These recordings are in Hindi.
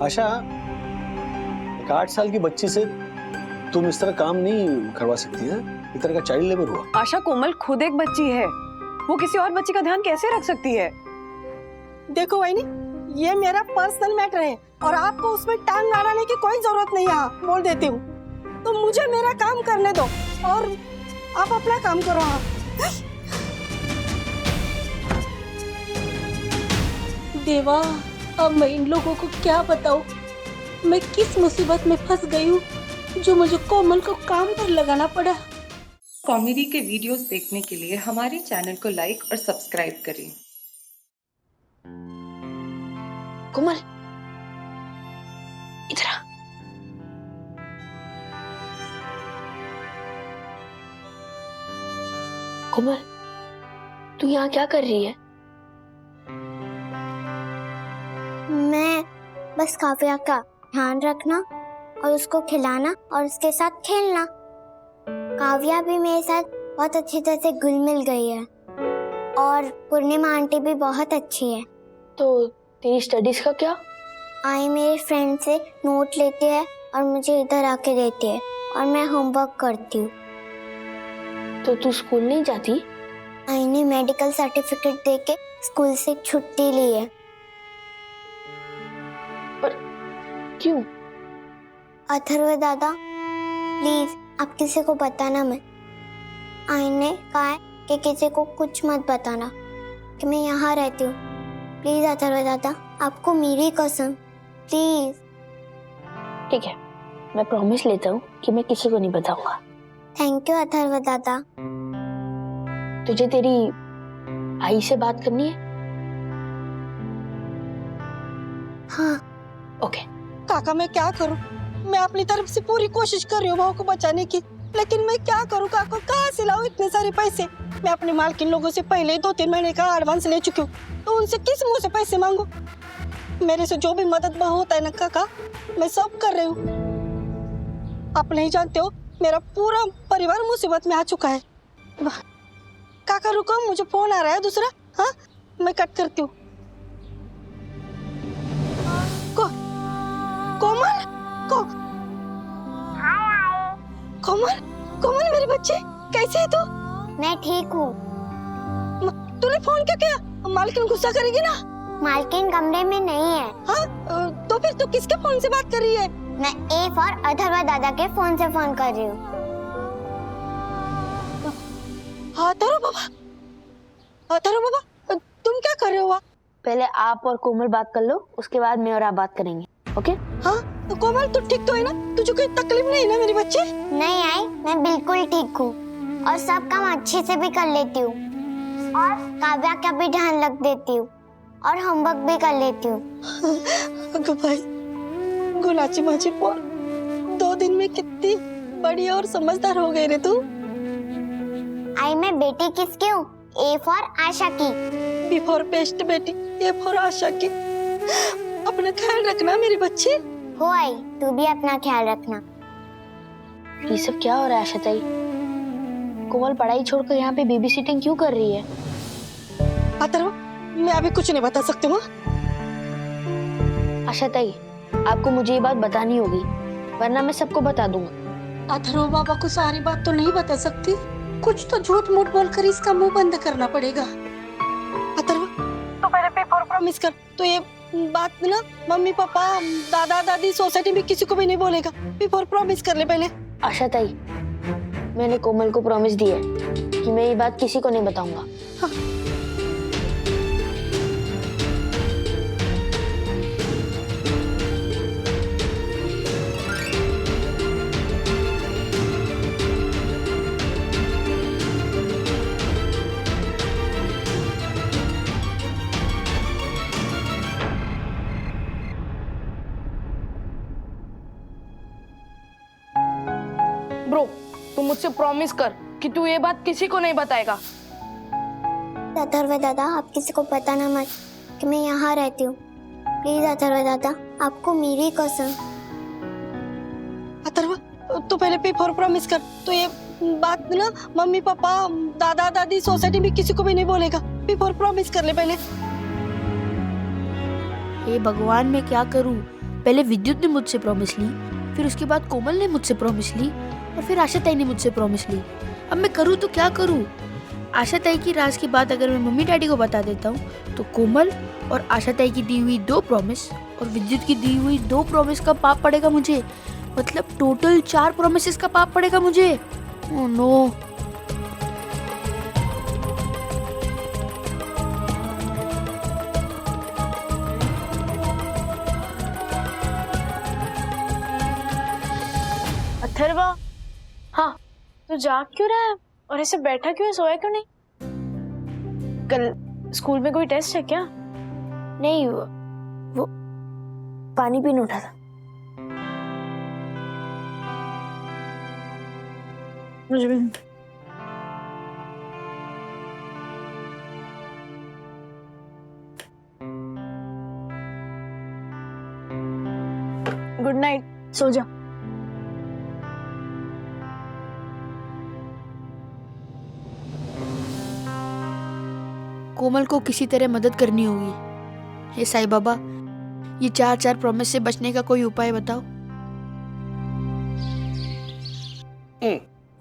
आशा, एक 8 साल की बच्ची से तुम इस तरह काम नहीं करवा सकती है। इस तरह का चाइल्ड लेबर हुआ। आशा, कोमल खुद एक बच्ची है, वो किसी और बच्ची का ध्यान कैसे रख सकती है? देखो वहीनी, ये मेरा पर्सनल मैटर है और आपको उसमें टांग अड़ाने की कोई जरूरत नहीं है। बोल देती हूँ, तो मुझे मेरा काम करने दो और आप अपना काम करो। हाँ देवा, अब मैं इन लोगों को क्या बताऊं? मैं किस मुसीबत में फंस गई हूँ जो मुझे कोमल को काम पर लगाना पड़ा। कॉमेडी के वीडियोस देखने के लिए हमारे चैनल को लाइक और सब्सक्राइब करें। कोमल, इधर आ। कोमल, तू यहाँ क्या कर रही है? मैं बस काव्या का ध्यान रखना और उसको खिलाना और उसके साथ खेलना। काव्या भी मेरे साथ बहुत अच्छी तरह से घुल मिल गई है और पूर्णिमा आंटी भी बहुत अच्छी है। तो तेरी स्टडीज का क्या? आई मेरे फ्रेंड से नोट लेती है और मुझे इधर आके देती है और मैं होमवर्क करती हूँ। तो तू स्कूल नहीं जाती? आई ने मेडिकल सर्टिफिकेट देके स्कूल से छुट्टी ली है। पर क्यों? अथर्व दादा, प्लीज आप किसी को बताना मत। आई ने कहा है कि किसी को कुछ मत बताना कि मैं यहाँ रहती हूँ। प्लीज अथर्व दादा, आपको मेरी कसम, प्लीज। ठीक है, मैं प्रॉमिस लेता हूँ कि मैं किसी को नहीं बताऊंगा। थैंक यू अथर्व दादा। तुझे तेरी आई से बात करनी है? हाँ। ओके। काका, मैं क्या करूं? मैं अपनी तरफ से पूरी कोशिश कर रही हूँ बहू को बचाने की, लेकिन मैं क्या करूं काका? कहाँ से लाऊं इतने सारे पैसे? मैं अपने मालकिन लोगों से पहले ही 2-3 महीने का एडवांस ले चुकी हूँ, तो उनसे किस मुंह से पैसे मांगू? मेरे से जो भी मदद बहु होता है ना काका, मैं सब कर रही हूँ। आप नहीं जानते हो, मेरा पूरा परिवार मुसीबत में आ चुका है। काका रुको, मुझे फोन आ रहा है दूसरा। हाँ, मैं कट करती हूँ। कोमल, कोमल, कोमल मेरी बच्ची, कैसे है तू? मैं ठीक हूँ। तूने फोन क्यों किया? मालकिन गुस्सा करेगी ना। मालकिन कमरे में नहीं है। हाँ, तो फिर तू किसके फोन से बात कर रही है? मैं ए फॉर अथर्व दादा के फोन से फोन कर रही हूँ। अथर्व बाबा, अथर्व बाबा, तुम क्या कर रहे हो? पहले आप और कोमल बात कर लो, उसके बाद मैं और आप बात करेंगे। ओके? हाँ, तो कोमल तू ठीक तो है ना? तुझे कोई तकलीफ नहीं ना मेरी बच्ची? नहीं आई, मैं बिल्कुल ठीक हूँ और सब काम अच्छे से भी कर लेती हूँ और काव्या का भी ध्यान रख देती हूँ और होमवर्क भी कर लेती हूँ। भाई, गुलाची माची पोर, 2 दिन में कितनी बड़ी और समझदार हो गई रे तू। आई मैं बेटी किसकी हूँ? ए फॉर आशा की। बी फॉर बेस्ट बेटी, ए फॉर आशा की। अपना ख्याल रखना मेरी बच्ची। हो आई, तू भी अपना ख्याल रखना। ये सब क्या हो रहा है आशा ताई? कोमल पढ़ाई छोड़कर यहाँ पे बेबी सिटिंग क्यों कर रही है? अथर्व, मैं अभी कुछ नहीं बता सकती हूँ। आशा ताई, आपको मुझे ये बात बतानी होगी, वरना मैं सबको बता दूंगा। अथर्व बाबा को सारी बात तो नहीं बता सकती, कुछ तो झूठ मूठ बोलकर इसका मुंह बंद करना पड़ेगा। अथर्व, तो पहले पेपर प्रॉमिस कर, तो ये बात ना मम्मी पापा दादा दादी सोसाइटी में किसी को भी नहीं बोलेगा। पेपर प्रॉमिस कर ले पहले। आशा ताई, मैंने कोमल को प्रॉमिस दिया है कि मैं ये बात किसी को नहीं बताऊंगा। हाँ। ब्रो, तू मुझसे प्रॉमिस कर कि तू ये बात किसी को नहीं बताएगा। अथर्व दादा, आप किसी को बताना मत कि मैं यहाँ रहती हूँ। प्लीज अथर्व दादा, आपको मेरी कसम। अथर्व, तो पहले पेपर प्रॉमिस कर, तो ये बात ना मम्मी पापा दादा दादी सोसाइटी में किसी को भी नहीं बोलेगा। पेपर प्रॉमिस कर ले पहले। हे भगवान, मैं क्या करूं? पहले विद्युत ने मुझसे प्रॉमिस ली, फिर उसके बाद कोमल ने मुझसे प्रॉमिस ली और फिर आशा ताई ने मुझसे प्रॉमिस ली। अब मैं करूँ तो क्या करूँ? आशा ताई की राज की बात अगर मैं मम्मी डैडी को बता देता हूँ तो कोमल और आशा ताई की दी हुई 2 प्रॉमिस और विद्युत की दी हुई 2 प्रॉमिस का पाप पड़ेगा मुझे। मतलब टोटल 4 प्रॉमिसेस का पाप पड़ेगा मुझे। Oh no. अथर्वा, हाँ, तू जाग क्यों रहा है और ऐसे बैठा क्यों है, सोया क्यों नहीं? कल स्कूल में कोई टेस्ट है क्या? नहीं, वो पानी पीने उठा था। मुझे भी। गुड नाइट, सो जा। कोमल को किसी तरह मदद करनी होगी। हे साईं बाबा, ये 4 प्रॉमिस से बचने का कोई उपाय बताओ।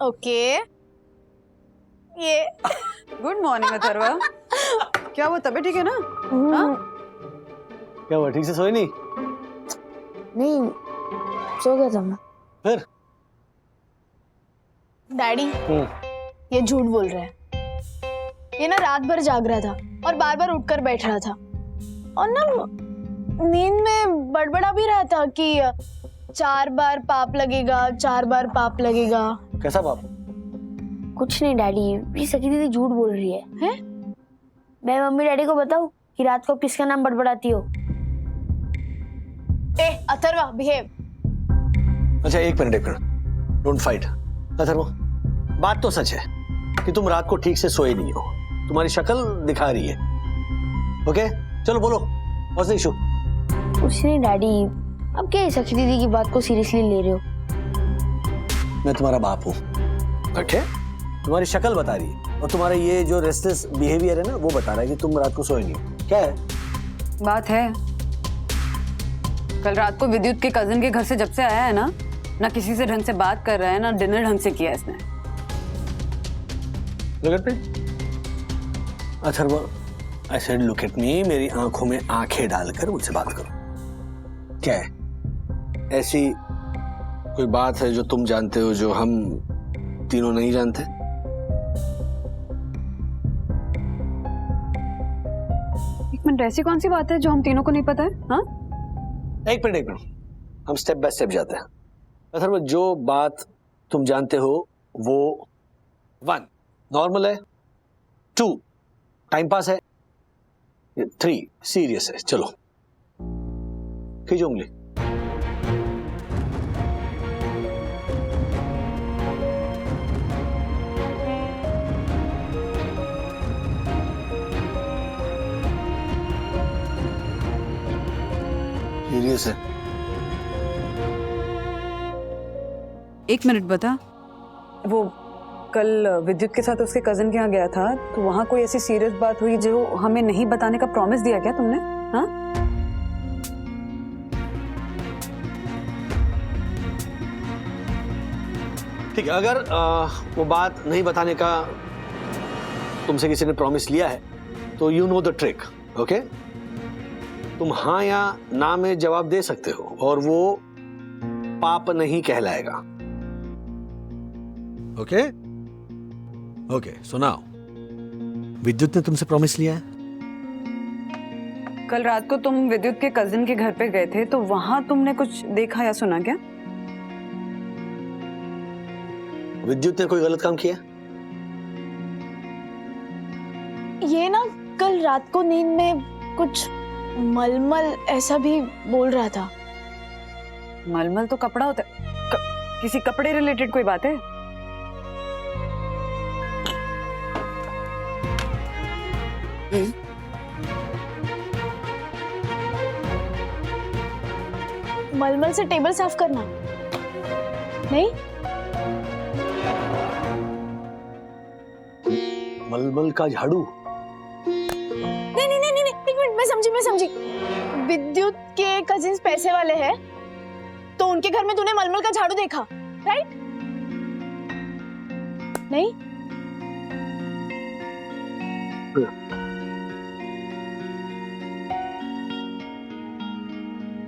ओके, ये गुड मॉर्निंग अथर्वा। क्या वो तबीयत ठीक है ना? हाँ? क्या हुआ, ठीक से सोई नहीं? नहीं, सो गया था मैं। फिर डैडी, ये झूठ बोल रहा है। ये ना रात भर जाग रहा था और बार बार उठकर बैठ रहा था और ना नींद में बड़बड़ा भी रहा था कि 4 बार पाप लगेगा, 4 बार पाप लगेगा। कैसा पाप? कुछ नहीं डैडी, ये सखी दीदी झूठ बोल रही है। हैं? मैं मम्मी डैडी को बताऊं कि रात को किसका नाम बड़बड़ाती हो? ए अथर्वा, बिहेव। अच्छा, एक मिनट, डोंट फाइट। अथर्व, बात तो सच है कि तुम रात को ठीक से सोए नहीं हो, तुम्हारी शक्ल दिखा रही है। ओके, चलो बोलो, व्हाट्स द इशू? कुछ नहीं डैडी, अब क्या सखी दीदी की बात को सीरियसली ले रहे हो? मैं तुम्हारा बाप हूँ, ओके? तुम्हारी शक्ल बता रही है और तुम्हारा ये जो रेस्टलेस बिहेवियर है ना, वो बता रहा है कि तुम रात को सोए नहीं हो। क्या है बात? है कल रात को विद्युत के कजिन के घर से जब से आया है ना किसी से ढंग से बात कर रहा है, ना डिनर ढंग से किया है इसने। Look at me. Atharva, I said look at me, मेरी आंखों में आंखें डालकर मुझसे बात करो। क्या है? ऐसी कोई बात है जो तुम जानते हो जो हम तीनों नहीं जानते? एक मिनट, ऐसी कौन सी बात है जो हम तीनों को नहीं पता है? हाँ, एक मिनट, हम स्टेप बाय स्टेप जाते हैं। अथर्व, जो बात तुम जानते हो वो 1 नॉर्मल है, 2 टाइम पास है, 3 सीरियस है। चलो खींचो उंगली। सीरियस है। एक मिनट बता, वो कल विद्युत के साथ उसके कजिन के यहाँ गया था तो वहां कोई ऐसी सीरियस बात हुई जो हमें नहीं बताने का प्रॉमिस दिया क्या तुमने? हाँ, ठीक है, अगर वो बात नहीं बताने का तुमसे किसी ने प्रॉमिस लिया है तो you know the trick, okay? तुम हाँ या ना में जवाब दे सकते हो और वो पाप नहीं कहलाएगा। ओके ओके, सुनाओ, विद्युत ने तुमसे प्रॉमिस लिया है? कल रात को तुम विद्युत के कजिन के घर पे गए थे तो वहां तुमने कुछ देखा या सुना क्या? विद्युत ने कोई गलत काम किया? ये ना कल रात को नींद में कुछ मलमल ऐसा भी बोल रहा था। मलमल तो कपड़ा होता है। किसी कपड़े रिलेटेड कोई बात है? मलमल से टेबल साफ करना नहीं? मलमल का झाड़ू? नहीं नहीं नहीं नहीं, एक मिनट, मैं समझी मैं समझी, विद्युत के कजिन्स पैसे वाले हैं, तो उनके घर में तूने मलमल का झाड़ू देखा, राइट? नहीं?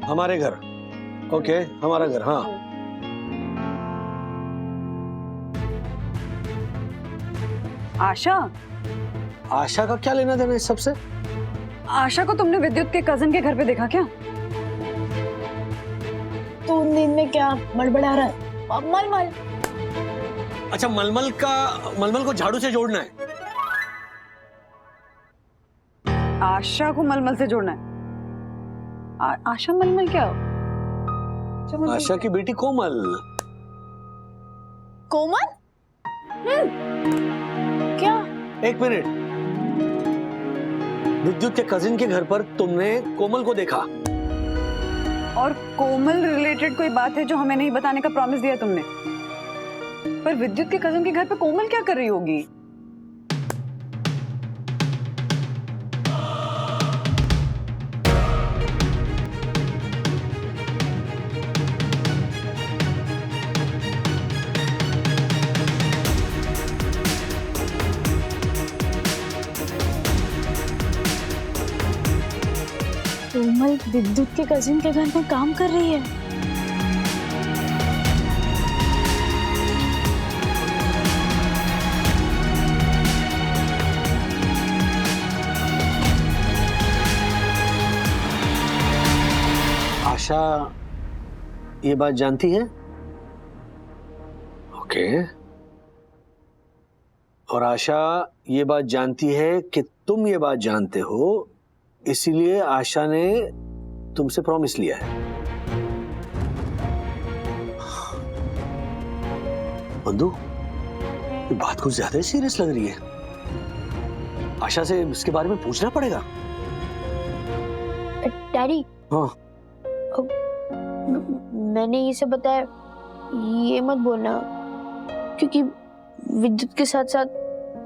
हमारे घर, ओके, हमारा घर, हाँ। आशा, आशा का क्या लेना देना इस सबसे? आशा को तुमने विद्युत के कजन के घर पे देखा क्या? तू नींद में क्या बड़बड़ा रहा है? मलमल। अच्छा, मलमल को झाड़ू से जोड़ना है। आशा को मलमल से जोड़ना है? आशा मलमल क्या? आशा की बेटी कोमल। कोमल? क्या? एक मिनट, विद्युत के कजिन के घर पर तुमने कोमल को देखा? और कोमल रिलेटेड कोई बात है जो हमें नहीं बताने का प्रॉमिस दिया तुमने? पर विद्युत के कजिन के घर पे कोमल क्या कर रही होगी? कोमल विद्युत के कजिन के घर में काम कर रही है। आशा ये बात जानती है? ओके। और आशा ये बात जानती है कि तुम ये बात जानते हो, इसीलिए आशा ने तुमसे प्रॉमिस लिया है। बंधु, ये बात कुछ ज्यादा ही सीरियस लग रही है। आशा से इसके बारे में पूछना पड़ेगा। डैडी, हाँ, मैंने ये सब बताया, ये मत बोलना, क्योंकि विद्युत के साथ साथ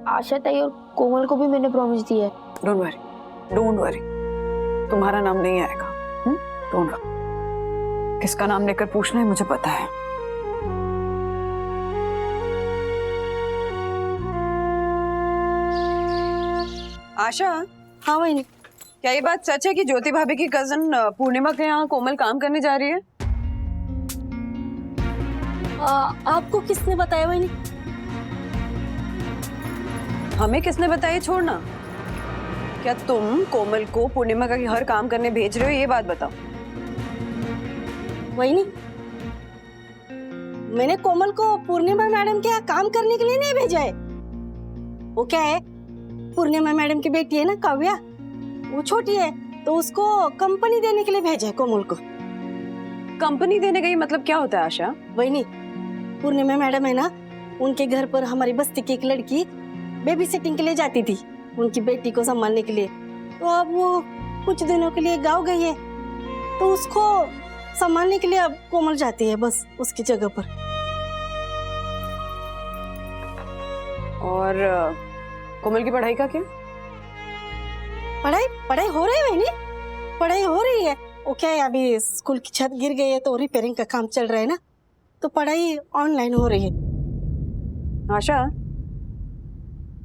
आशा ताई और कोमल को भी मैंने प्रॉमिस दिया है। डोंट वरी, तुम्हारा नाम नहीं आएगा। डोंट वरी, किसका नाम लेकर पूछना है मुझे पता है। आशा, हाँ वही। क्या ये बात सच है कि ज्योति भाभी की कजन पूर्णिमा के यहाँ कोमल काम करने जा रही है? आपको किसने बताया वही? हमें किसने बताया छोड़ना, क्या तुम कोमल को पूर्णिमा का हर काम करने भेज रहे हो, ये बात बताओ। वही नहीं, मैंने कोमल को पूर्णिमा मैडम के यहाँ काम करने के लिए नहीं भेजा है। वो क्या है, पूर्णिमा मैडम की बेटी है ना काव्या, वो छोटी है, तो उसको कंपनी देने के लिए भेजा है कोमल को। कंपनी देने का ये मतलब क्या होता है आशा? वही नहीं, पूर्णिमा मैडम है ना, उनके घर पर हमारी बस्ती की एक लड़की बेबी सिटिंग के लिए जाती थी, उनकी बेटी को संभालने के लिए। तो अब वो कुछ दिनों के लिए गांव गई है, तो उसको संभालने के लिए अब कोमल जाती है बस उसकी जगह पर। और कोमल की पढ़ाई का क्या? पढ़ाई हो रही है नहीं, पढ़ाई हो रही है। वो क्या है, अभी स्कूल की छत गिर गई है तो रिपेयरिंग का काम चल रहा है ना, तो पढ़ाई ऑनलाइन हो रही है। आशा,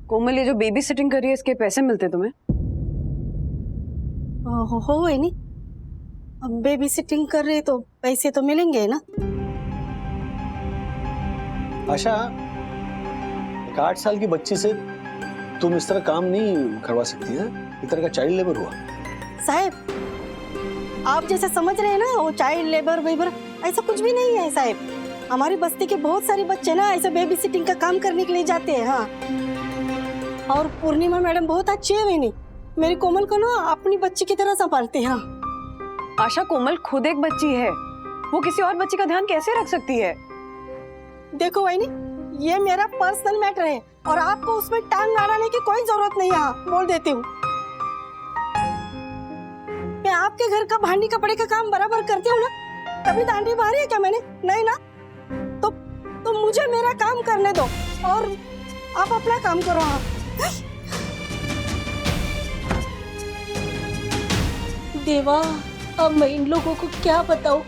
कोमल ये जो बेबी सिटिंग कर रही है, इसके पैसे मिलते तुम्हें? हो है नहीं, अब बेबी सिटिंग कर रहे तो पैसे तो मिलेंगे ना। आशा, एक 8 साल की बच्ची से तुम इस तरह काम नहीं करवा सकती है, इस तरह का चाइल्ड लेबर हुआ। साहब, आप जैसे समझ रहे हैं ना, वो चाइल्ड लेबर वेबर ऐसा कुछ भी नहीं है साहब। हमारी बस्ती के बहुत सारे बच्चे ना ऐसे बेबी सिटिंग का काम करने के लिए जाते हैं। हाँ, और पूर्णिमा मैडम बहुत अच्छी है वही नहीं, मेरी कोमल को ना अपनी बच्ची की तरह संभालते हैं। आशा, कोमल खुद एक बच्ची है, वो किसी और बच्ची का ध्यान कैसे रख सकती है? देखो वही नहीं, ये मेरा पर्सनल मैटर है और आपको उसमें टांग अड़ाने की कोई जरूरत नहीं है। हाँ, बोल देती हूँ, मैं आपके घर का भांडी कपड़े का काम बराबर करती हूँ ना, कभी दांडी मारी है क्या मैंने? नहीं ना, तो मुझे मेरा काम करने दो और आप अपना काम करो। हाँ, देवा, अब मैं इन लोगों को क्या बताऊं?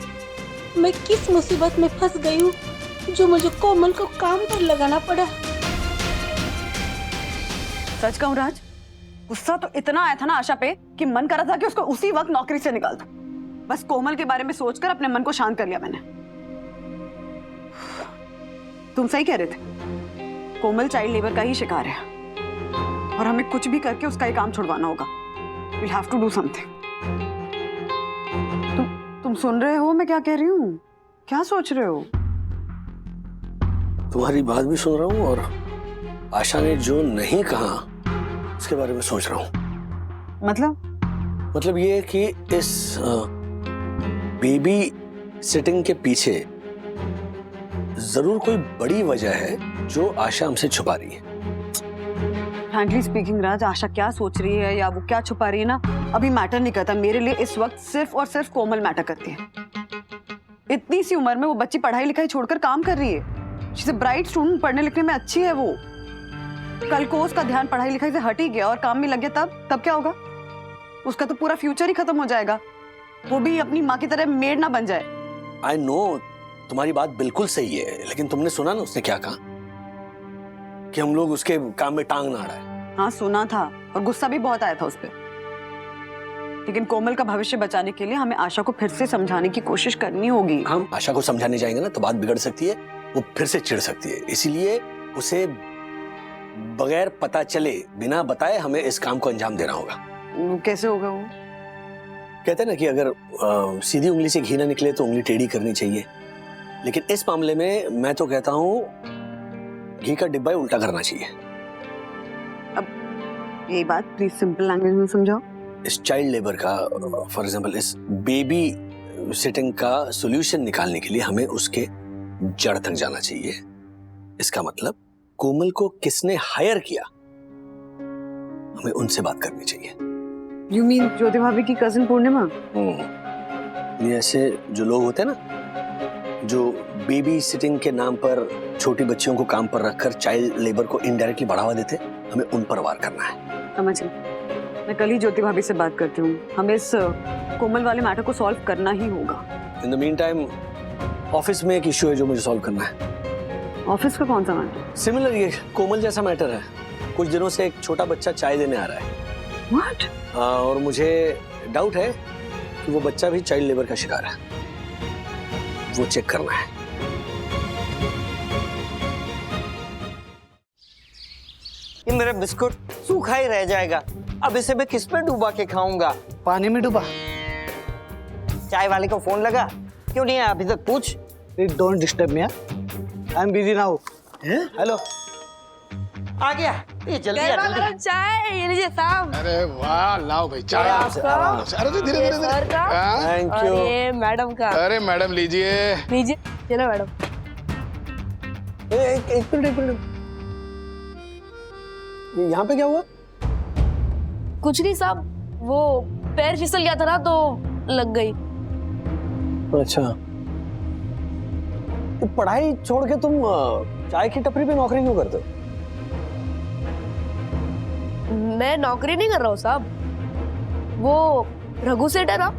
मैं किस मुसीबत में फंस गई हूँ जो मुझे कोमल को काम पर लगाना पड़ा। सच कहूँ राज, गुस्सा तो इतना आया था ना आशा पे कि मन कर रहा था कि उसको उसी वक्त नौकरी से निकाल दूं। बस कोमल के बारे में सोचकर अपने मन को शांत कर लिया मैंने। तुम सही कह रहे थे, कोमल चाइल्ड लेबर का ही शिकार है और हमें कुछ भी करके उसका ये काम छुड़वाना होगा। We'll have to do something. तुम सुन रहे हो मैं क्या कह रही हूँ? क्या सोच रहे हो? तुम्हारी बात भी सुन रहा हूँ और आशा ने जो नहीं कहा उसके बारे में सोच रहा हूँ। मतलब ये कि इस बेबी सिटिंग के पीछे जरूर कोई बड़ी वजह है जो आशा हमसे छुपा रही है। फ्रैंकली स्पीकिंग राज, आशा क्या सोच रही है या वो क्या छुपा रही है ना, अभी मैटर नहीं करता। मेरे लिए इस वक्त सिर्फ और सिर्फ कोमल मैटर करती है। इतनी सी उम्र में वो बच्ची पढ़ाई लिखाई छोड़कर काम कर रही है। She is a bright student, पढ़ने लिखने में अच्छी है वो। कल को उसका ध्यान पढ़ाई लिखाई से हट ही गया और काम में लग गया तब क्या होगा? उसका तो पूरा फ्यूचर ही खत्म हो जाएगा। वो भी अपनी माँ की तरह मेड ना बन जाए। आई नो, तुम्हारी बात बिल्कुल सही है, लेकिन तुमने सुना ना उसने क्या कहा कि हम लोग उसके काम में टांग ना अड़ाए। हाँ सुना था और गुस्सा भी बहुत आया था उस पर। लेकिन कोमल का भविष्य बचाने के लिए हमें आशा को फिर से समझाने की कोशिश करनी होगी। हम आशा को समझाने जाएंगे ना तो बात बिगड़ सकती है, वो फिर से चिढ़ सकती है। इसीलिए उसे बगैर पता चले, बिना बताए हमें इस काम को अंजाम देना होगा। कैसे होगा वो? कहते हैं ना कि अगर सीधी उंगली से घी ना निकले तो उंगली टेढ़ी करनी चाहिए, लेकिन इस मामले में मैं तो कहता हूँ घी का डिब्बा ही उल्टा करना चाहिए। अब यही बात प्लीज सिंपल लैंग्वेज में समझाओ। इस चाइल्ड लेबर का, फॉर एग्जांपल इस बेबी सिटिंग का सॉल्यूशन निकालने के लिए हमें उसके जड़ तक जाना चाहिए। इसका मतलब कोमल को किसने हायर किया, हमें उनसे बात करनी चाहिए। यू मीन ज्योति भाभी की कजिन पूर्णिमा? ये ऐसे जो लोग होते हैं ना जो बेबी सिटिंग के नाम पर छोटी बच्चियों को काम पर रखकर चाइल्ड लेबर को इनडायरेक्टली बढ़ावा देते, हमें उन पर वार करना है। समझ गई। मैं कल ही ज्योति भाभी से बात करती हूँ। हमें इस कोमल वाले मैटर को सॉल्व करना ही होगा। In the mean time office में एक इश्यू है जो मुझे सॉल्व करना है। ऑफिस का कौन सा मैटर? सिमिलर, ये कोमल जैसा मैटर है। कुछ दिनों से एक छोटा बच्चा चाय देने आ रहा है। What? और मुझे डाउट है कि वो बच्चा भी चाइल्ड लेबर का शिकार है। वो चेक करना है। ये मेरा बिस्कुट सूखा ही रह जाएगा। अब इसे मैं किस में डुबा के खाऊंगा? पानी में डूबा। चाय वाले को फोन लगा, क्यों नहीं आया अभी तक? पूछ। Don't disturb me, I am busy now. Hello, आ गया ये, जल्दी आ जल्दी। चाय ये लीजिए साहब। अरे वाह, लाओ भाई चाय। अरे धीरे धीरे धीरे। हाँ? Thank you. अरे मैडम का। अरे मैडम लीजिए। लीजिए, चलो मैडम। एक मिनट, यहाँ पे क्या हुआ? कुछ नहीं साहब, वो पैर फिसल गया था ना तो लग गई। अच्छा, तो पढ़ाई छोड़ के तुम चाय की टपरी पे नौकरी क्यों करते हो? मैं नौकरी नहीं कर रहा हूँ साहब, वो रघु सेठ है ना,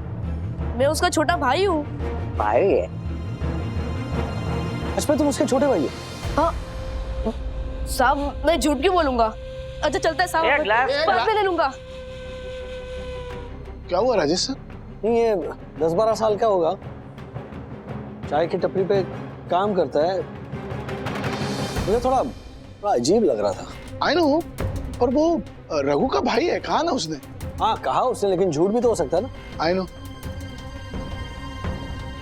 मैं उसका छोटा भाई हूँ। भाई है? अच्छा, तुम उसके छोटे भाई हो? हाँ साहब, मैं झूठ क्यों बोलूंगा। अच्छा चलता है साहब, बाद में ले लूंगा। क्या हुआ राजेश सर? नहीं, ये 10-12 साल का होगा, चाय की टपरी पे काम करता है। मुझे थोड़ा अजीब लग रहा था। आई नो, और वो रघु का भाई है, कहा ना उसने। हाँ कहा उसने, लेकिन झूठ भी तो हो सकता है ना। आई नो,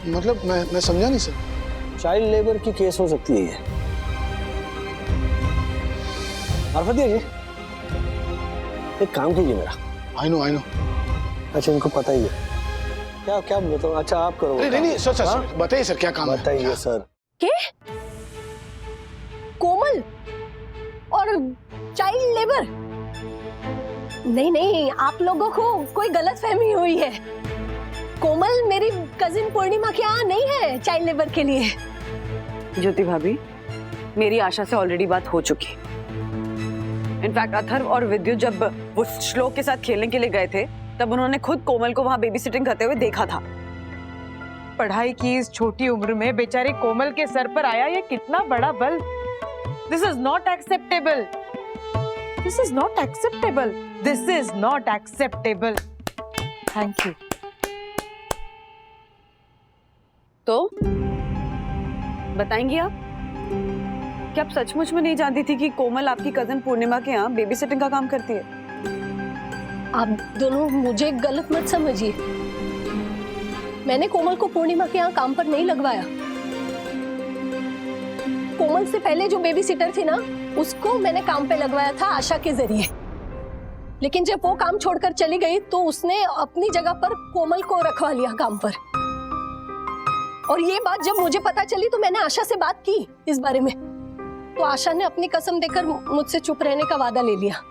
मतलब मैं समझा नहीं सर। चाइल्ड लेबर की केस हो सकती है ये। मार्फत जी, एक काम कीजिए मेरा। I know. अच्छा, इनको पता ही है। क्या बताओ? अच्छा आप करो। नहीं सर, बताइए सर क्या काम है? बताइए सर। के? कोमल और चाइल्ड लेबर? नहीं, आप लोगों को कोई गलतफहमी हुई है। कोमल मेरी कजिन पूर्णिमा के यहाँ नहीं है चाइल्ड लेबर के लिए। ज्योति भाभी, मेरी आशा से ऑलरेडी बात हो चुकी। इनफैक्ट अथर्व और विद्युत जब वो श्लोक के साथ खेलने के लिए गए थे तब उन्होंने खुद कोमल को वहां बेबी सिटिंग करते हुए देखा था। पढ़ाई की इस छोटी उम्र में बेचारे कोमल के सर पर आया ये कितना बड़ा बल। This is not acceptable, this is not acceptable, this is not acceptable. Thank you. तो बताएंगी आप कि आप सचमुच में नहीं जानती थी कि कोमल आपकी कजन पूर्णिमा के यहाँ बेबी सिटिंग का काम करती है? आप दोनों मुझे गलत मत समझिए, मैंने कोमल को पूर्णिमा के यहाँ काम पर नहीं लगवाया। कोमल से पहले जो बेबी सिटर थी ना, उसको मैंने काम पे लगवाया था आशा के जरिए। लेकिन जब वो काम छोड़कर चली गई तो उसने अपनी जगह पर कोमल को रखवा लिया काम पर। और ये बात जब मुझे पता चली तो मैंने आशा से बात की इस बारे में, तो आशा ने अपनी कसम देकर मुझसे चुप रहने का वादा ले लिया।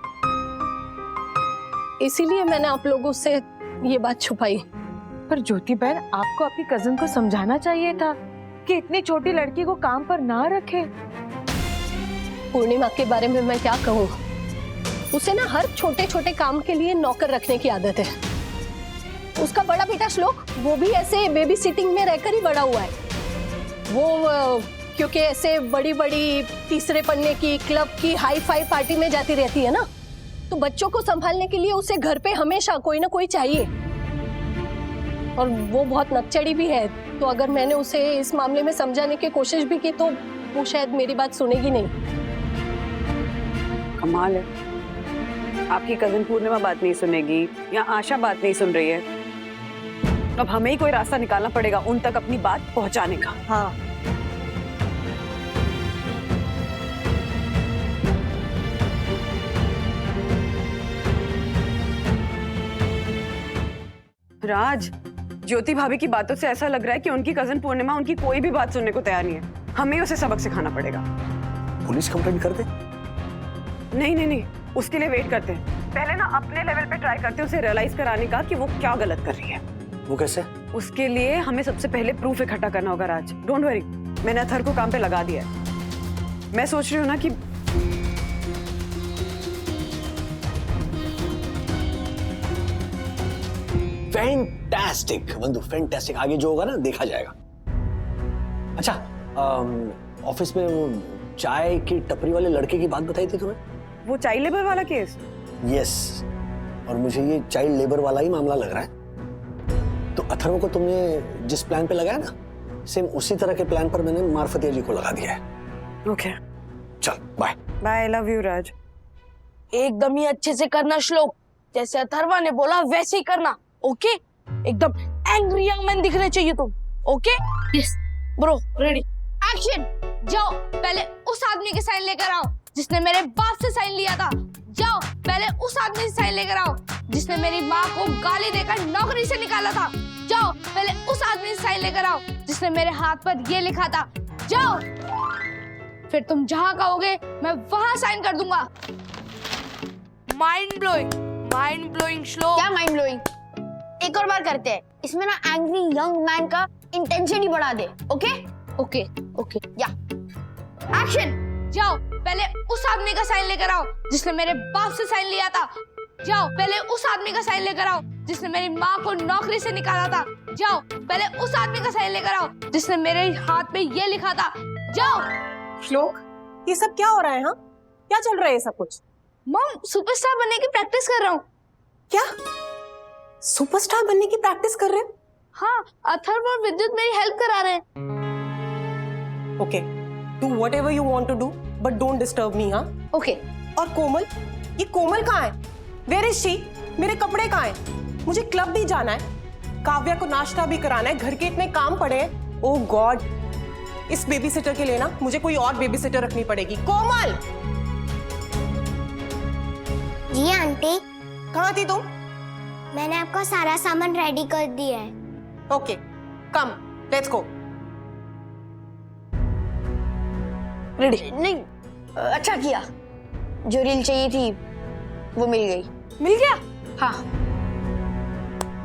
इसीलिए मैंने आप लोगों से ये बात छुपाई। पर ज्योति बहन, आपको अपनी कजन को समझाना चाहिए था कि इतनी छोटी लड़की को काम पर ना रखे। पूर्णिमा के बारे में मैं क्या कहूँ, उसे ना हर छोटे छोटे काम के लिए नौकर रखने की आदत है। उसका बड़ा बेटा श्लोक, वो भी ऐसे बेबी सिटिंग में रहकर ही बड़ा हुआ है। वो क्योंकि ऐसे बड़ी बड़ी तीसरे पन्ने की, क्लब की, हाई फाई पार्टी में जाती रहती है ना, तो बच्चों को संभालने के लिए उसे घर पे हमेशा कोई ना कोई चाहिए। और वो बहुत नकचड़ी भी है, तो अगर मैंने उसे इस मामले में समझाने की कोशिश भी की तो वो शायद मेरी बात सुनेगी नहीं। कमाल है, आपकी कजन पूर्णिमा बात नहीं सुनेगी या आशा बात नहीं सुन रही है। अब हमें ही कोई रास्ता निकालना पड़ेगा उन तक अपनी बात पहुंचाने का। हाँ, राज, ज्योति भाभी की बातों से ऐसा लग रहा है कि उनकी कजन पूर्णिमा उनकी कोई भी बात सुनने को तैयार नहीं है। हमें उसे सबक सिखाना पड़ेगा। पुलिस कंप्लेंट कर दे? नहीं नहीं नहीं, उसके लिए वेट करते हैं। पहले ना अपने लेवल पे ट्राई करते हैं उसे रियलाइज कराने का कि वो क्या गलत कर रही है। वो कैसे? उसके लिए हमें सबसे पहले प्रूफ इकट्ठा करना होगा राज। डोंट वरी, मैंने अथर को काम पे लगा दिया है। मैं सोच रही हूँ ना कि फैंटास्टिक वंदु, फैंटास्टिक। आगे जो होगा ना देखा जाएगा। अच्छा, ऑफिस में वो चाय की टपरी वाले लड़के की बात बताई थी तुम्हें? वो चाइल्ड लेबर वाला केस? यस, और मुझे ये चाइल्ड लेबर वाला ही मामला लग रहा है। तो अथर्व को तुमने जिस प्लान पे लगाया ना, सेम उसी तरह के प्लान पर मैंने मार्फतिया जी को लगा दिया है। ओके, चल bye bye. I love you Raj. एकदम ही अच्छे से करना श्लोक, जैसे अथर्वा ने बोला वैसे ही करना। ओके, एकदम एंग्री यंग मैन दिखने चाहिए तुम। Okay yes bro, ready action. जाओ पहले उस आदमी के साइन लेकर आओ जिसने मेरे बाप से साइन लिया था। जाओ पहले उस आदमी से साइन लेकर आओ जिसने मेरी माँ को गाली देकर नौकरी से निकाला था। जाओ पहले उस आदमी से साइन लेकर आओ जिसने मेरे हाथ पर ये लिखा था। जाओ, फिर तुम जहाँ कहोगे मैं वहां साइन कर दूंगा। माइंड ब्लोइंग श्लोक। क्या माइंड ब्लोइंग? एक और बार करते हैं। इसमें ना एंग्री यंग मैन का इंटेंशन ही बढ़ा दे। ओके ओके ओके या एक्शन। जाओ पहले उस आदमी का साइन लेकर आओ जिसने मेरे बाप से साइन लिया था। जाओ पहले उस आदमी का साइन लेकर आओ जिसने मेरी माँ को नौकरी से निकाला था। जाओ पहले उस आदमी का साइन लेकर आओ जिसने मेरे हाथ पे ये लिखा था। जाओ। श्लोक, ये सब क्या हो रहा है? हाँ, क्या चल रहा है ये सब कुछ? मम, सुपरस्टार बनने की प्रैक्टिस कर रहा हूँ। क्या सुपरस्टार बनने की प्रैक्टिस कर रहे हो? हाँ, अथर्व और विद्युत मेरी हेल्प करा रहे हैं। Okay, do whatever you want to do but don't disturb me. हाँ ओके। और कोमल, ये कोमल कहाँ है? Where is she? मेरे कपड़े कहाँ हैं? मुझे क्लब भी जाना है, काव्या को नाश्ता भी कराना है, घर के इतने काम पड़े हैं। ओह गॉड, इस बेबी सिटर के लिए ना मुझे कोई और बेबी सिटर रखनी पड़ेगी। कोमल! जी आंटी, कहाँ थी तुम? मैंने आपका सारा सामान रेडी कर दिया है। Okay, come let's go. Ready? नहीं, अच्छा किया, जो रील चाहिए थी वो मिल गई। मिल गया? हाँ।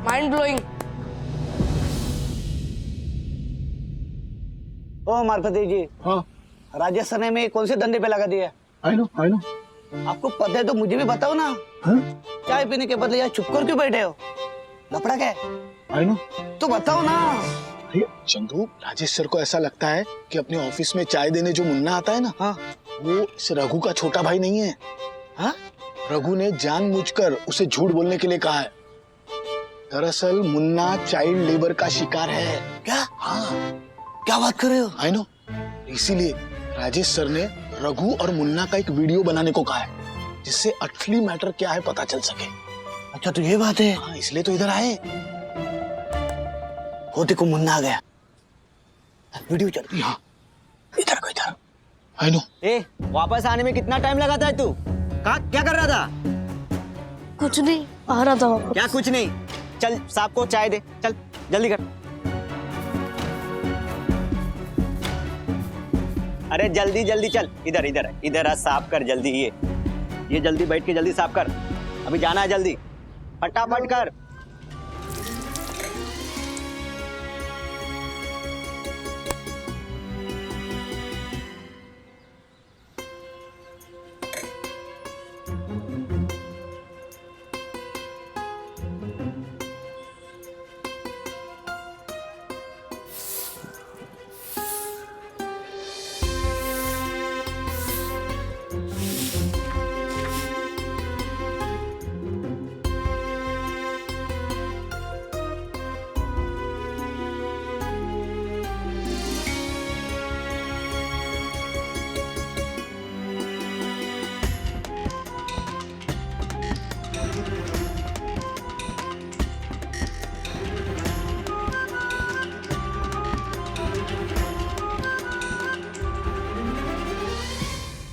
Mind blowing. ओ मार्फती जी, हाँ राजेश सर ने में कौन से धंधे पे लगा दिया? आई नो आपको पता है तो मुझे भी बताओ ना। चाय पीने के बदले यार चुप कर क्यों बैठे हो? लफड़ा क्या है? I know. तो बताओ ना। चंदू, राजेश सर को ऐसा लगता है कि अपने ऑफिस में चाय देने जो मुन्ना आता है ना, हाँ, वो इस रघु का छोटा भाई नहीं है। हाँ? रघु ने जानबूझकर उसे झूठ बोलने के लिए कहा है। दरअसल मुन्ना चाइल्ड लेबर का शिकार है। क्या? हाँ, क्या बात कर रहे हो? I know. इसीलिए राजेश सर ने रघु और मुन्ना का एक वीडियो बनाने को कहा है, जिससे असली मैटर क्या है पता चल सके। अच्छा तो ये बात है। हाँ, इसलिए तो इधर आए। वो देखो मुन्ना आ गया। वीडियो चल रही है। हाँ, इधर को इधर। I know. ए, वापस आने में कितना टाइम लगाता है तू? कहाँ क्या कर रहा था? कुछ नहीं, आ रहा था। क्या कुछ नहीं? चल साहब को चाय दे, चल जल्दी कर। अरे जल्दी जल्दी चल, इधर इधर इधर साफ कर जल्दी। ये जल्दी बैठ के जल्दी साफ कर, अभी जाना है जल्दी, फटाफट कर।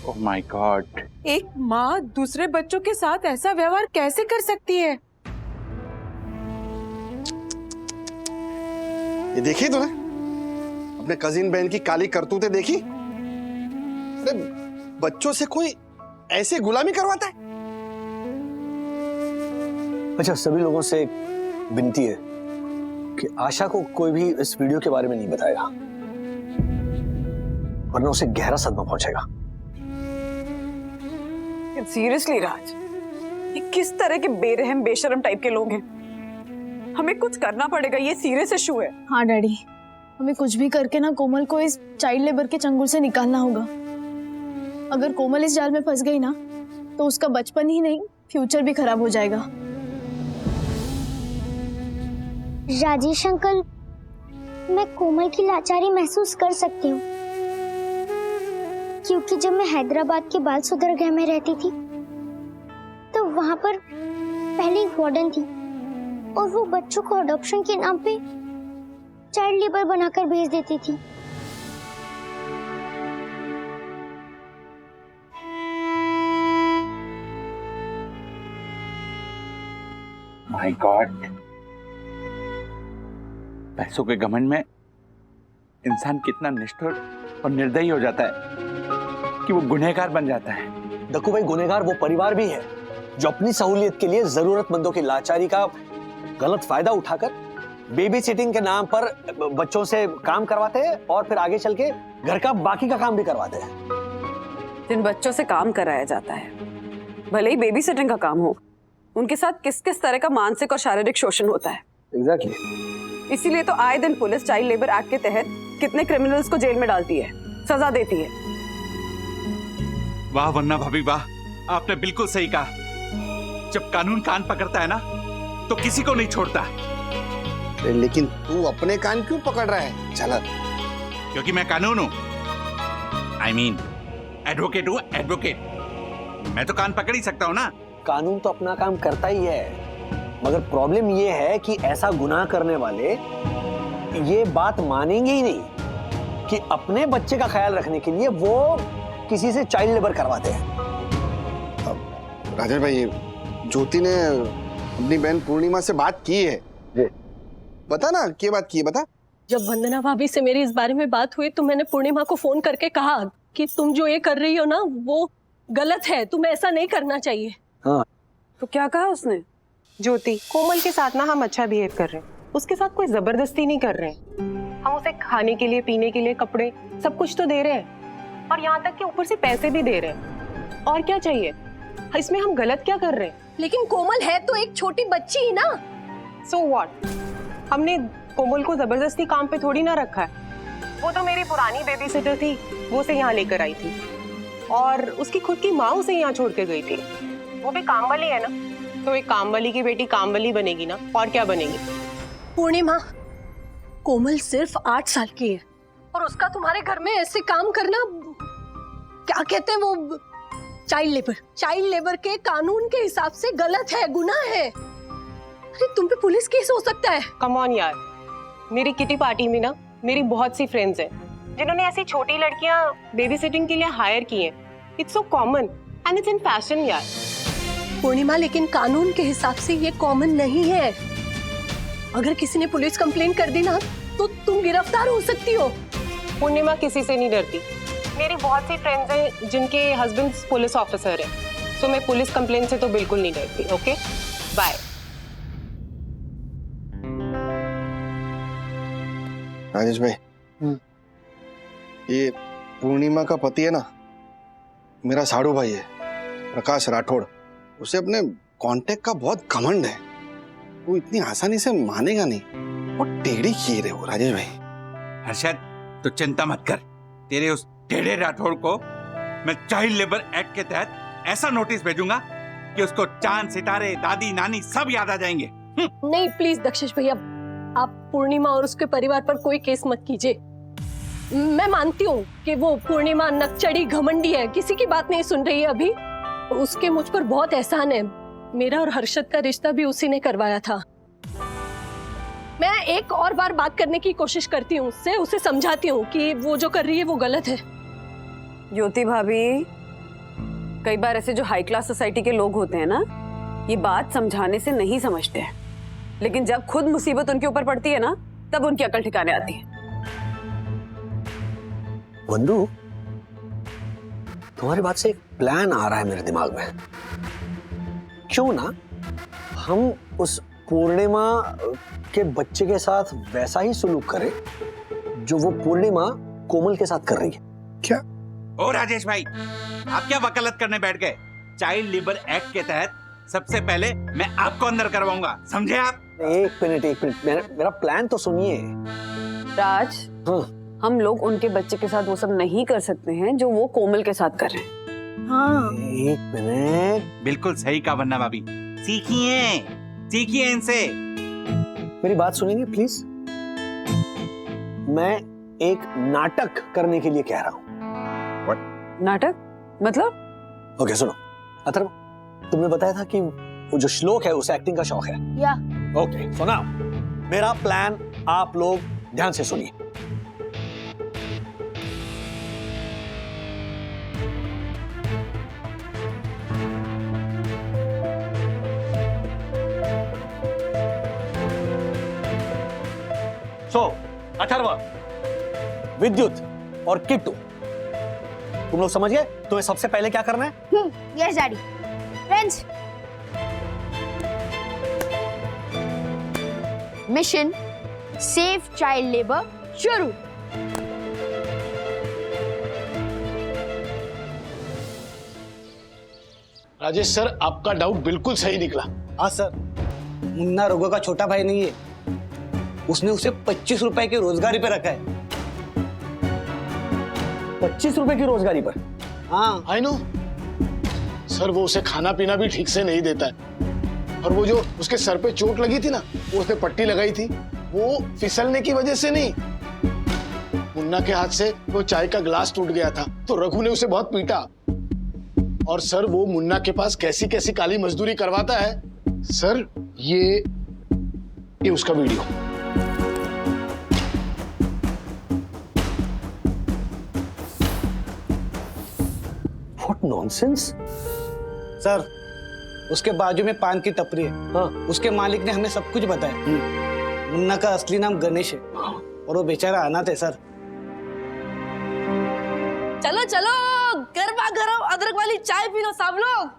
ओह माय गॉड, एक माँ दूसरे बच्चों के साथ ऐसा व्यवहार कैसे कर सकती है? ये देखी तूने अपने कजिन बहन की काली करतूतें देखी? अरे बच्चों से कोई ऐसे गुलामी करवाता है? अच्छा, सभी लोगों से एक विनती है कि आशा को कोई भी इस वीडियो के बारे में नहीं बताएगा, वरना उसे गहरा सदमा पहुंचेगा। सीरियसली राज, ये किस तरह के बेरहम बेशरम टाइप के लोग हैं? हमें कुछ करना पड़ेगा, ये सीरियस इशू है। हाँ डैडी, हमें कुछ भी करके ना कोमल को इस चाइल्ड लेबर के चंगुल से निकालना होगा। अगर कोमल इस जाल में फंस गई ना, तो उसका बचपन ही नहीं, फ्यूचर भी खराब हो जाएगा। राजेश अंकल, मैं कोमल की लाचारी महसूस कर सकती हूँ, क्योंकि जब मैं हैदराबाद के बाल सुधरगृह में रहती थी तो वहां पर पहले एक वार्डन थी और वो बच्चों को अडॉप्शन के नाम पे चाइल्ड लेबर बनाकर भेज देती थी। माय गॉड, पैसों के घमंड में इंसान कितना निष्ठुर और निर्दयी हो जाता है कि वो गुनहगार बन जाता है। दक्कू भाई, गुनहगार वो परिवार भी है जो अपनी सहूलियत के लिए जरूरतमंदों की लाचारी का गलत फायदा उठाकर बेबी सिटिंग के नाम पर बच्चों से काम करवाते हैं और फिर आगे चल के घर का बाकी का काम भी करवाते हैं। जिन बच्चों से काम कराया जाता है, भले ही बेबी सिटिंग का काम हो, उनके साथ किस किस तरह का मानसिक और शारीरिक शोषण होता है। एग्जैक्टली। इसीलिए तो आए दिन पुलिस चाइल्ड लेबर एक्ट के तहत कितने क्रिमिनल्स को जेल में डालती है, सजा देती है। वाह वन्ना भाभी वाह, आपने बिल्कुल सही कहा। जब कानून कान पकड़ता है ना, तो किसी को नहीं छोड़ता। लेकिन तू अपने कान क्यों पकड़ रहा है? चल। क्योंकि मैं कानून हूं, I mean, एडवोकेट हूं, एडवोकेट। मैं तो कान पकड़ ही सकता हूं ना। कानून तो अपना काम करता ही है, मगर प्रॉब्लम ये है कि ऐसा गुनाह करने वाले ये बात मानेंगे ही नहीं कि अपने बच्चे का ख्याल रखने के लिए वो किसी से चाइल्ड लेबर करवाते हैं। राजेश भाई, ज्योति ने अपनी बहन पूर्णिमा से बात की है। बता ना, क्या बात की है, बता। जब वंदना भाभी से मेरी इस बारे में बात हुई तो मैंने पूर्णिमा को फोन करके कहा कि तुम जो ये कर रही हो ना, वो गलत है, तुम्हें ऐसा नहीं करना चाहिए। हाँ। तो क्या कहा उसने? ज्योति, कोमल के साथ ना हम अच्छा बिहेव कर रहे हैं, उसके साथ कोई जबरदस्ती नहीं कर रहे हैं। हम उसे खाने के लिए, पीने के लिए, कपड़े, सब कुछ तो दे रहे हैं, और यहाँ तक कि ऊपर से पैसे भी दे रहे हैं। और क्या चाहिए? इसमें हम गलत क्या कर रहे हैं? लेकिन कोमल है तो एक छोटी बच्ची ही ना। So what? हमने कोमल को जबरदस्ती काम पे थोड़ी ना रखा है। वो तो मेरी पुरानी बेबी सिटर थी, वो उसे यहाँ लेकर आई थी और उसकी खुद की माँ उसे यहाँ छोड़ के गई थी। वो भी काम वाली है ना, तो एक काम वाली की बेटी काम वाली बनेगी ना, और क्या बनेगी? पूर्णिमा, कोमल सिर्फ 8 साल की है और उसका तुम्हारे घर में ऐसे काम करना, क्या कहते हैं वो, चाइल्ड लेबर। चाइल्ड लेबर के कानून के हिसाब से गलत है, गुनाह है। अरे तुम पे पुलिस केस हो सकता है। कम ऑन यार, मेरी किटी पार्टी में ना मेरी बहुत सी फ्रेंड्स हैं जिन्होंने ऐसी छोटी लड़कियां बेबी सिटिंग के लिए हायर की हैं। It's so common and it's in fashion यार। पूर्णिमा, लेकिन कानून के हिसाब से ये कॉमन नहीं है। अगर किसी ने पुलिस कंप्लेंट कर दी ना तो तुम गिरफ्तार हो सकती हो। पूर्णिमा किसी से नहीं डरती। मेरी बहुत सी फ्रेंड्स हैं जिनके हस्बैंड पुलिस ऑफिसर है, सो मैं पुलिस कंप्लेंट से तो बिल्कुल नहीं डरती। Okay, bye. राजेश भाई, ये पूर्णिमा का पति है ना, मेरा साड़ू भाई है, प्रकाश राठौड़। उसे अपने कांटेक्ट का बहुत घमंड है। वो इतनी आसानी से मानेगा नहीं। वो टेढ़ी खीर है वो, राजेश भाई। हर्षद, तो चिंता मत कर। तेरे उस टेढ़े राठौड़ को मैं चाइल्ड लेबर एक्ट के तहत ऐसा नोटिस भेजूंगा कि उसको चांद, सितारे, दादी, नानी सब याद आ जाएंगे। नहीं प्लीज दक्षेश भैया, आप पूर्णिमा और उसके परिवार पर कोई केस मत कीजिए। मैं मानती हूँ कि वो पूर्णिमा नकचड़ी घमंडी है, किसी की बात नहीं सुन रही है अभी। उसके मुझ पर बहुत एहसान है। मेरा और हर्षद का रिश्ता भी उसी ने करवाया था। मैं एक और बार बात करने की कोशिश करती हूँ उससे, उसे समझाती हूँ कि वो जो कर रही है वो गलत है। ज्योति भाभी, कई बार ऐसे जो हाई क्लास सोसाइटी के लोग होते हैं ना, ये बात समझाने से नहीं समझते हैं, लेकिन जब खुद मुसीबत उनके ऊपर पड़ती है ना, तब उनकी अकल ठिकाने आती है। बंधु, तुम्हारी बात से एक प्लान आ रहा है मेरे दिमाग में। क्यों ना हम उस पूर्णिमा के बच्चे के साथ वैसा ही सुलूक करें जो वो पूर्णिमा कोमल के साथ कर रही है। क्या? ओ राजेश भाई, आप क्या वकालत करने बैठ गए? चाइल्ड लेबर एक्ट के तहत सबसे पहले मैं आपको अंदर करवाऊंगा, समझे आप? एक मिनट, मेरा प्लान तो सुनिए। राज, हम लोग उनके बच्चे के साथ वो सब नहीं कर सकते हैं जो वो कोमल के साथ कर रहे हैं। हाँ, एक मिनट। बिल्कुल सही कहा वन्ना भाभी। सीखिए इनसे। मेरी बात सुनेंगे प्लीज? मैं एक नाटक करने के लिए कह रहा हूँ। नाटक मतलब? ओके, सुनो। अथर्व, तुमने बताया था कि वो जो श्लोक है उसे एक्टिंग का शौक है। या ओके, सुना। मेरा प्लान आप लोग ध्यान से सुनिए। अथर्व, विद्युत और किट्टू, तुम लोग समझ गए? तुम्हें सबसे पहले क्या करना है? Yes daddy. Friends, mission save child labour शुरू। राजेश सर, आपका डाउट बिल्कुल सही निकला। हाँ सर, मुन्ना रघु का छोटा भाई नहीं है। उसने उसे 25 रुपए की रोजगारी पे रखा है। 25 रुपए की रोजगारी पर? हाँ, आई नो सर, वो उसे खाना पीना भी ठीक से नहीं देता है। और वो जो उसके सर पे चोट लगी थी ना, वो उसने पट्टी लगाई थी, वो फिसलने की वजह से नहीं। मुन्ना के हाथ से वो चाय का ग्लास टूट गया था तो रघु ने उसे बहुत पीटा। और सर, वो मुन्ना के पास कैसी कैसी काली मजदूरी करवाता है सर। ये उसका वीडियो। What nonsense? सर, उसके बाजू में पान की टपरी है। हाँ। उसके मालिक ने हमें सब कुछ बताया। मुन्ना का असली नाम गणेश है और वो बेचारा अनाथ है सर। चलो चलो, गरमा गरम अदरक वाली चाय पी लो सब लोग।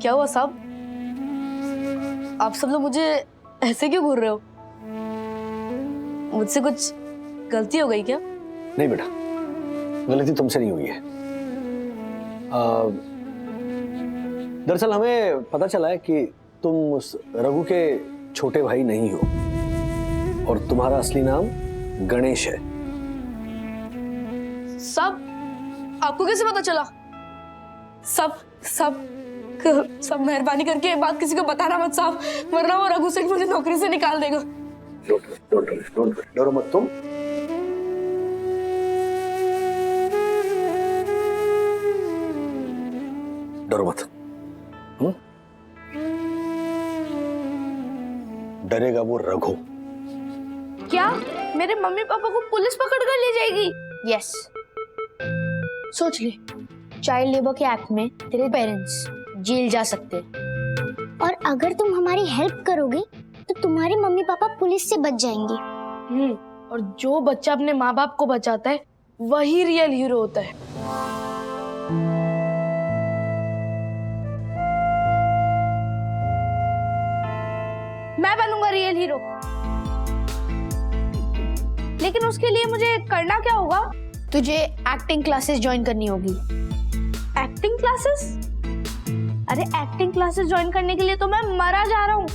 क्या हुआ साहब? आप सब लोग मुझे ऐसे क्यों घूर रहे हो? मुझसे कुछ गलती हो गई क्या? नहीं बेटा, गलती तुमसे नहीं हुई है। दरअसल हमें पता चला है कि तुम उस रघु के छोटे भाई नहीं हो और तुम्हारा असली नाम गणेश है। सब आपको कैसे पता चला? सब सब सब मेहरबानी करके ये बात किसी को बताना मत साहब, वरना वो रघु सेठ मुझे नौकरी से निकाल देगा। डरो मत तुम। डरो मत। डरेगा वो रघु। क्या मेरे मम्मी पापा को पुलिस पकड़ कर ले जाएगी? यस। सोच ले, चाइल्ड लेबर के एक्ट में तेरे पेरेंट्स जेल जा सकते हैं। और अगर तुम हमारी हेल्प करोगे तो तुम्हारे मम्मी पापा पुलिस से बच जाएंगे। और जो बच्चा अपने माँ बाप को बचाता है वही रियल हीरो होता है। मैं बनूंगा रियल हीरो, लेकिन उसके लिए मुझे करना क्या होगा? तुझे एक्टिंग क्लासेस ज्वाइन करनी होगी। Acting classes? अरे एक्टिंग क्लासेस ज्वाइन करने के लिए तो मैं मरा जा रहा हूँ,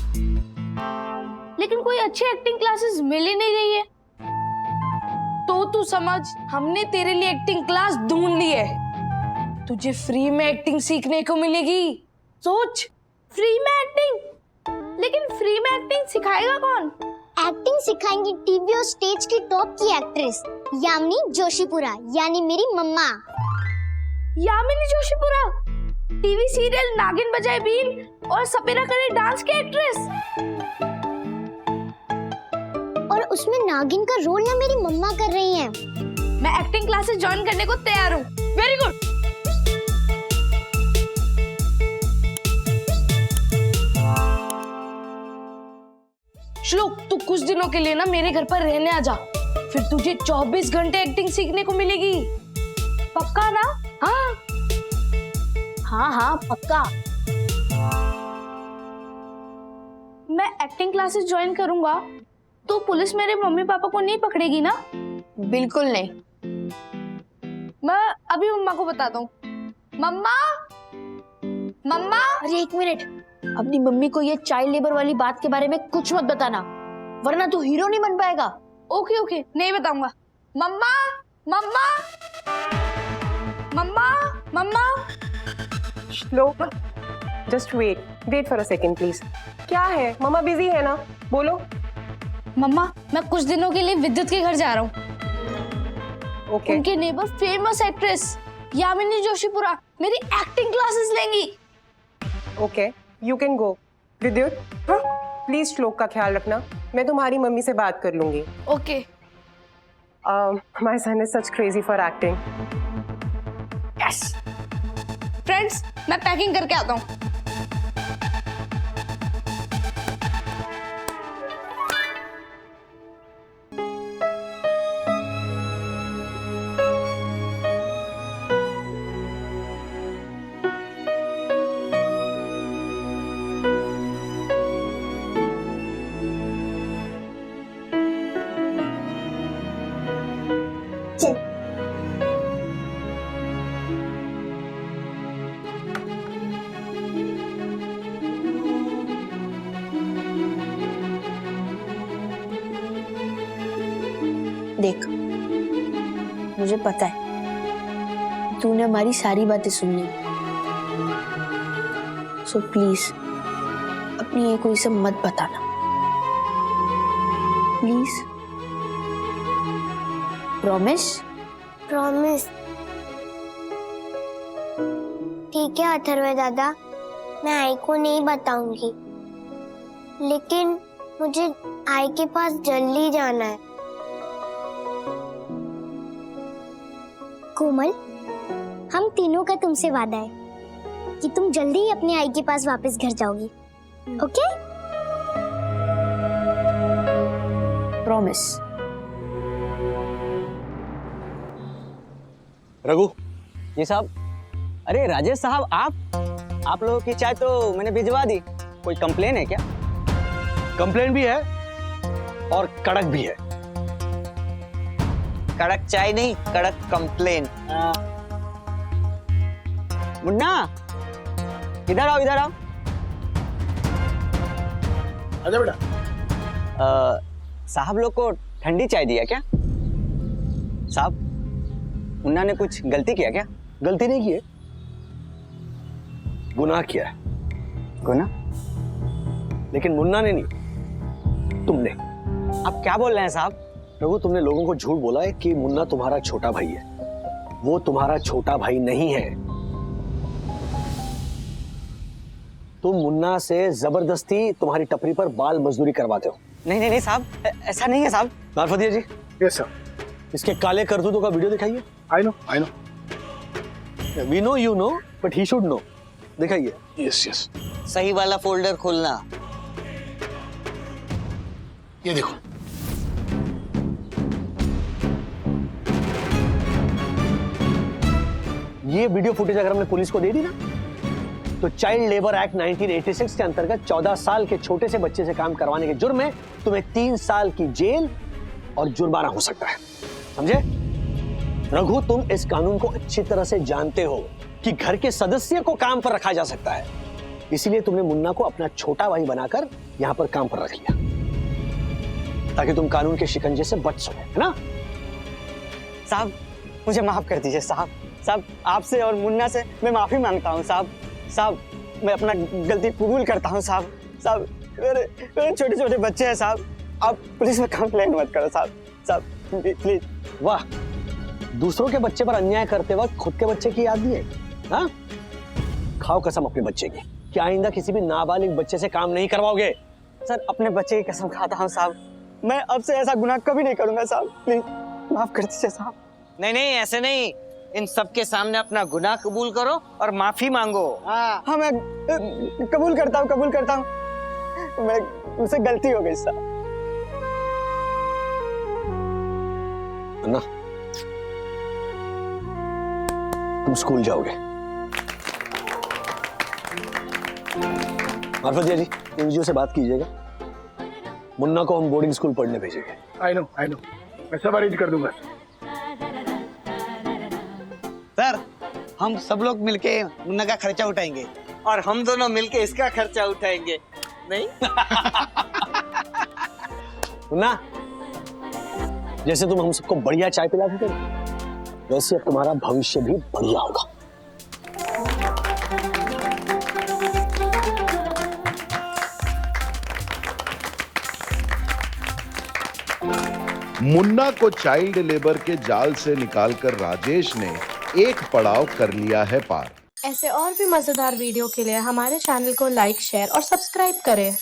लेकिन कोई अच्छी एक्टिंग क्लासेस मिल ही नहीं रही है। तो तू समझ, हमने तेरे लिए एक्टिंग क्लास ढूंढ ली है। तुझे फ्री में एक्टिंग सीखने को मिलेगी। सोच, फ्री में एक्टिंग। लेकिन फ्री में एक्टिंग सिखाएगा कौन? एक्टिंग सिखाएंगी टीवी और स्टेज की टॉप की एक्ट्रेस यामिनी जोशीपुरा, यानी मेरी मम्मा। यामिनी जोशीपुरा टीवी सीरियल नागिन बजाए बीन और सपेरा करे डांस की एक्ट्रेस। और उसमें नागिन का रोल ना मेरी मम्मा कर रही हैं। मैं एक्टिंग क्लासेस ज्वाइन करने को तैयार हूँ। Very good. श्लोक, तू कुछ दिनों के लिए ना मेरे घर पर रहने आ जा, फिर तुझे 24 घंटे एक्टिंग सीखने को मिलेगी। पक्का ना? हाँ हाँ हाँ पक्का। मैं एक्टिंग क्लासेस ज्वाइन करूंगा तो पुलिस मेरे मम्मी पापा को नहीं पकड़ेगी ना? बिल्कुल नहीं। मैं अभी मम्मा को बताता हूँ। मम्मा, मम्मा। अरे एक मिनट, अपनी मम्मी को ये चाइल्ड लेबर वाली बात के बारे में कुछ मत बताना, वरना तू हीरो नहीं बन पाएगा। ओके ओके, नहीं बताऊंगा। मम्मा, मम्मा, मम्मा, मम्मा। Shlok, just wait for a second please. क्या है, मम्मा बिजी है ना? बोलो। मम्मा, मैं कुछ दिनों के लिए विद्युत के घर जा रहा हूँ। ओके। उनके neighbour famous actress Yamini Joshipura मेरी एक्टिंग क्लासेस लेंगी। Okay, you can go. विद्युत, हाँ प्लीज श्लोक का ख्याल रखना, मैं तुम्हारी मम्मी से बात कर लूंगी। Okay. My son is such crazy for acting. Yes. Friends, मैं पैकिंग करके आता हूँ। देख, मुझे पता है तूने हमारी सारी बातें सुन ली, सो प्लीज अपनी ये कोई सब मत बताना, प्लीज। प्रॉमिस? प्रॉमिस। ठीक है अथर्व दादा, मैं आई को नहीं बताऊंगी, लेकिन मुझे आई के पास जल्दी जाना है। कोमल, हम तीनों का तुमसे वादा है कि तुम जल्दी ही अपने आई के पास वापस घर जाओगी, ओके? प्रॉमिस। रघु, ये साहब। अरे राजेश साहब, आप लोगों की चाय तो मैंने भिजवा दी, कोई कंप्लेन है क्या? कंप्लेन भी है और कड़क भी है। कड़क चाय नहीं, कड़क कंप्लेन। मुन्ना, इधर आओ, इधर आओ। आजा बेटा। साहब लोग को ठंडी चाय दिया क्या? साहब, मुन्ना ने कुछ गलती किया क्या? गलती नहीं की है, गुनाह किया है। गुनाह? लेकिन मुन्ना ने नहीं, तुमने। आप क्या बोल रहे हैं साहब? रघु, तुमने लोगों को झूठ बोला है कि मुन्ना तुम्हारा छोटा भाई है। वो तुम्हारा छोटा भाई नहीं है। तुम मुन्ना से जबरदस्ती तुम्हारी टपरी पर बाल मजदूरी करवाते हो। नहीं नहीं नहीं साहब, ऐसा नहीं है साहब। Marfatiya ji, yes sir. इसके काले करतूतों का वीडियो दिखाइए। I know. We know, you know, but he should know. दिखाइए। Yes yes. सही वाला फोल्डर खोलना। ये देखो। ये वीडियो फुटेज अगर हमने पुलिस को दे दी ना, तो चाइल्ड लेबर एक्ट 1986 के अंतर्गत 14 साल के छोटे से बच्चे से काम करवाने के जुर्म में तुम्हें 3 साल की जेल और जुर्माना हो सकता है। समझे? रघु, तुम इस कानून को अच्छी तरह से जानते हो कि घर के सदस्य को काम पर रखा जा सकता है। इसीलिए तुमने मुन्ना को अपना छोटा भाई बनाकर यहां पर काम पर रख लिया, ताकि तुम कानून के शिकंजे से बच सको, है ना? साहब, मुझे माफ कर दीजिए साहब। साहब, आपसे और मुन्ना से मैं माफी मांगता हूँ साहब। साहब, मैं अपना गलती कबूल करता हूँ साहब। साहब, मेरे छोटे छोटे बच्चे हैं साहब। आप पुलिस में कंप्लेंट मत करो साहब। साहब प्लीज। वाह, दूसरों के बच्चे पर अन्याय करते वक्त खुद के बच्चे की याद नहीं है? हाँ? खाओ कसम अपने बच्चे की कि आइंदा किसी भी नाबालिग बच्चे से काम नहीं करवाओगे। सर, अपने बच्चे की कसम खाता हूँ साहब। मैं अब से ऐसा गुनाह कभी नहीं करूंगा साहब। प्लीज माफ कर दीजिए साहब। नहीं नहीं, ऐसे नहीं। इन सबके सामने अपना गुनाह कबूल करो और माफी मांगो। हाँ, मैं कबूल करता हूँ, कबूल करता हूँ। मैं मुझसे गलती हो गई साहब। अन्ना, तुम स्कूल जाओगे। मार्फतिया जी, एनजीओ से बात कीजिएगा। मुन्ना को हम बोर्डिंग स्कूल पढ़ने भेजेंगे। I know. मैं सब अरेंज कर दूंगा। सर, हम सब लोग मिलके मुन्ना का खर्चा उठाएंगे। और हम दोनों मिलके इसका खर्चा उठाएंगे। नहीं? मुन्ना, जैसे तुम हम सबको बढ़िया चाय पिलाते थे, वैसे अब तुम्हारा भविष्य भी बढ़िया होगा। मुन्ना को चाइल्ड लेबर के जाल से निकालकर राजेश ने एक पड़ाव कर लिया है पार। ऐसे और भी मजेदार वीडियो के लिए हमारे चैनल को लाइक, शेयर और सब्सक्राइब करें।